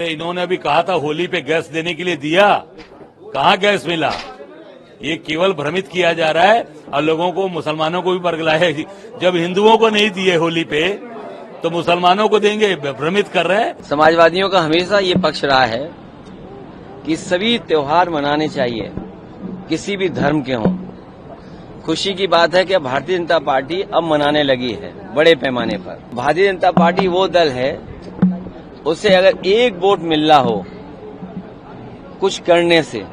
इन्होंने अभी कहा था होली पे गैस देने के लिए दिया, कहाँ गैस मिला? ये केवल भ्रमित किया जा रहा है और लोगों को, मुसलमानों को भी बरगलाया है। जब हिंदुओं को नहीं दिए होली पे तो मुसलमानों को देंगे, भ्रमित कर रहे हैं। समाजवादियों का हमेशा ये पक्ष रहा है कि सभी त्योहार मनाने चाहिए, किसी भी धर्म के हों। खुशी की बात है कि भारतीय जनता पार्टी अब मनाने लगी है बड़े पैमाने पर। भारतीय जनता पार्टी वो दल है, उसे अगर एक वोट मिल रहा हो कुछ करने से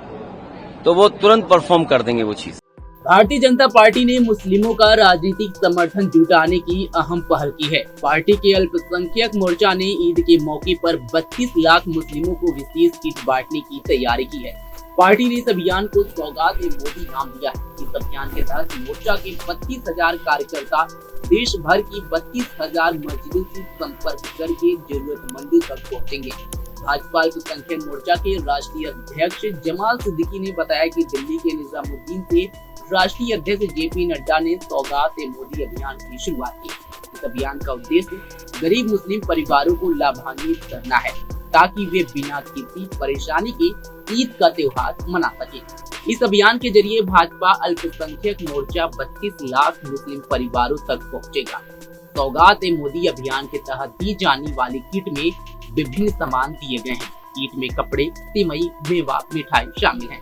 तो वो तुरंत परफॉर्म कर देंगे वो चीज। भारतीय जनता पार्टी ने मुस्लिमों का राजनीतिक समर्थन जुटाने की अहम पहल की है। पार्टी के अल्पसंख्यक मोर्चा ने ईद के मौके पर 32 लाख मुस्लिमों को विशेष किट बांटने की तैयारी की है। पार्टी ने इस अभियान को सौगात-ए-मोदी नाम दिया है। इस अभियान के तहत मोर्चा के 32,000 कार्यकर्ता देश भर की 32,000 मस्जिदों से संपर्क करके जरूरतमंदों तक पहुँचेंगे। भाजपा अल्पसंख्यक मोर्चा के राष्ट्रीय अध्यक्ष जमाल सिद्दीकी ने बताया कि दिल्ली के निजामुद्दीन से राष्ट्रीय अध्यक्ष जेपी नड्डा ने सौगात-ए-मोदी अभियान की शुरुआत की। इस अभियान का उद्देश्य गरीब मुस्लिम परिवारों को लाभान्वित करना है ताकि वे बिना किसी परेशानी के ईद का त्योहार मना सके। इस अभियान के जरिए भाजपा अल्पसंख्यक मोर्चा 32 लाख मुस्लिम परिवारों तक पहुंचेगा। सौगात-ए-मोदी अभियान के तहत दी जाने वाली किट में विभिन्न सामान दिए गए हैं। किट में कपड़े, सिमई, मेवा, मिठाई शामिल हैं।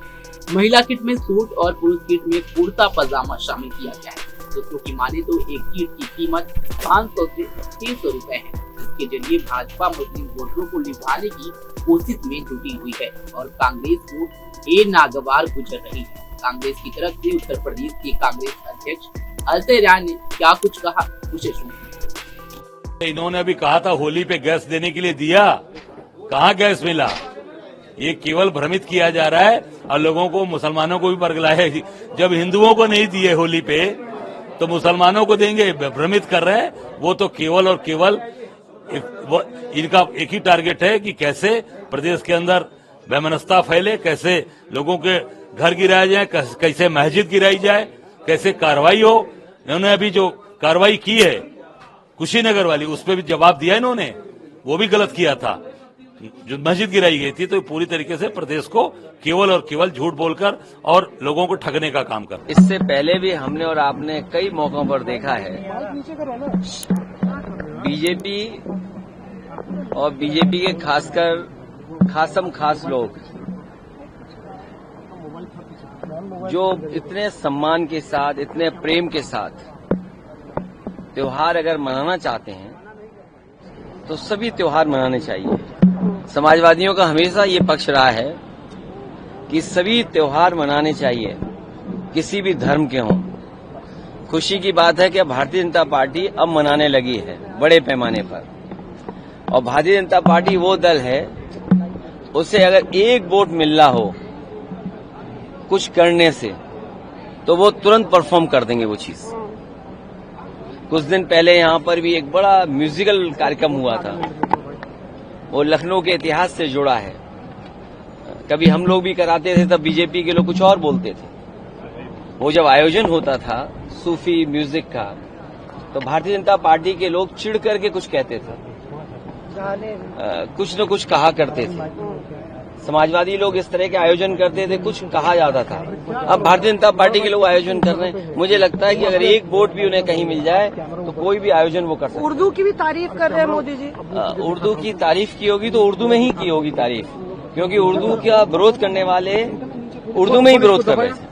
महिला किट में सूट और पुरुष किट में कुर्ता पजामा शामिल किया गया है। सूत्रों की माने तो एक किट की कीमत 500 से 600 रुपए है। इसके जरिए भाजपा मुस्लिम वोटरों को लुभाने की कोशिश में जुटी हुई है और कांग्रेस को नागवार गुजर रही है। कांग्रेस की तरफ से उत्तर प्रदेश के कांग्रेस अध्यक्ष अजय राय ने क्या कुछ कहा, उसे सुनिए। इन्होंने अभी कहा था होली पे गैस देने के लिए दिया, कहाँ गैस मिला? ये केवल भ्रमित किया जा रहा है और लोगों को, मुसलमानों को भी बरगलाया है। जब हिंदुओं को नहीं दिए होली पे तो मुसलमानों को देंगे, भ्रमित कर रहे हैं। वो तो केवल और केवल इनका एक ही टारगेट है कि कैसे प्रदेश के अंदर वैमनस्यता फैले, कैसे लोगों के घर गिराए जाए, कैसे मस्जिद गिराई जाए, कैसे कार्रवाई हो। इन्होंने अभी जो कार्रवाई की है कुशीनगर वाली, उस पर भी जवाब दिया इन्होंने, वो भी गलत किया था। जो मस्जिद गिराई गई थी, तो पूरी तरीके से प्रदेश को केवल और केवल झूठ बोलकर और लोगों को ठगने का काम कर। इससे पहले भी हमने और आपने कई मौकों पर देखा है बीजेपी और बीजेपी के खासकर खासम खास लोग जो इतने सम्मान के साथ, इतने प्रेम के साथ त्योहार अगर मनाना चाहते हैं तो सभी त्योहार मनाने चाहिए। समाजवादियों का हमेशा ये पक्ष रहा है कि सभी त्योहार मनाने चाहिए, किसी भी धर्म के हों। खुशी की बात है कि भारतीय जनता पार्टी अब मनाने लगी है बड़े पैमाने पर। और भारतीय जनता पार्टी वो दल है, उसे अगर एक वोट मिल रहा हो कुछ करने से तो वो तुरंत परफॉर्म कर देंगे वो चीज। कुछ दिन पहले यहाँ पर भी एक बड़ा म्यूजिकल कार्यक्रम हुआ था, वो लखनऊ के इतिहास से जुड़ा है। कभी हम लोग भी कराते थे, तब बीजेपी के लोग कुछ और बोलते थे। वो जब आयोजन होता था सूफी म्यूजिक का, तो भारतीय जनता पार्टी के लोग चिढ़ करके कुछ कहते थे, कुछ न कुछ कहा करते थे। समाजवादी लोग इस तरह के आयोजन करते थे, कुछ कहा जाता था। अब भारतीय जनता पार्टी के लोग आयोजन कर रहे हैं। मुझे लगता है कि अगर एक वोट भी उन्हें कहीं मिल जाए तो कोई भी आयोजन वो कर सकते हैं। उर्दू की भी तारीफ कर रहे हैं मोदी जी। उर्दू की तारीफ की होगी तो उर्दू में ही की होगी तारीफ, क्योंकि उर्दू का विरोध करने वाले उर्दू में ही विरोध कर रहे हैं।